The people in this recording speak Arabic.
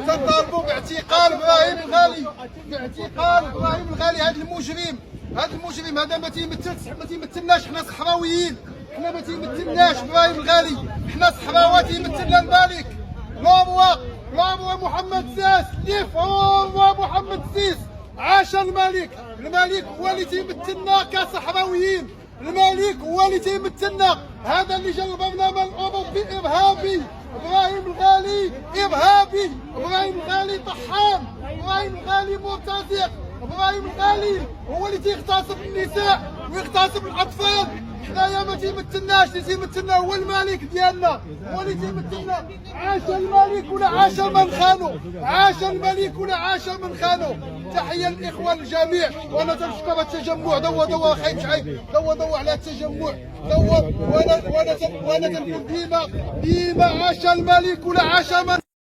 تنطالبوا باعتقال ابراهيم الغالي، باعتقال ابراهيم الغالي. هذا المجرم هذا ما تيمثلناش. حنا صحراويين، حنا ما تيمثلناش ابراهيم الغالي، حنا صحراوات يمثلنا الملك لاموا محمد الساس. ليف هو محمد السيس. عاش الملك. الملك هو اللي تيمثلنا كصحراويين، الملك هو اللي تيمثلنا. هذا اللي جلب لنا من اوروبي ارهابي. ابراهيم الغالي ارهابي، ابراهيم الغالي طحان، ابراهيم الغالي مرتزق، ابراهيم الغالي هو اللي تيغتصب النساء ويغتصب الاطفال. حنايا ما تيمثلناش، اللي تيمثلنا هو الملك ديالنا، هو اللي تيمثلنا. عاش الملك ولا عاش من خانو، عاش الملك ولا عاش من خانو. تحيه للاخوان الجميع، وانا تنشكر التجمع. دوا خايب شعيب، دوا على التجمع، وانا تنقول ديما عاش الملك ولا عاش من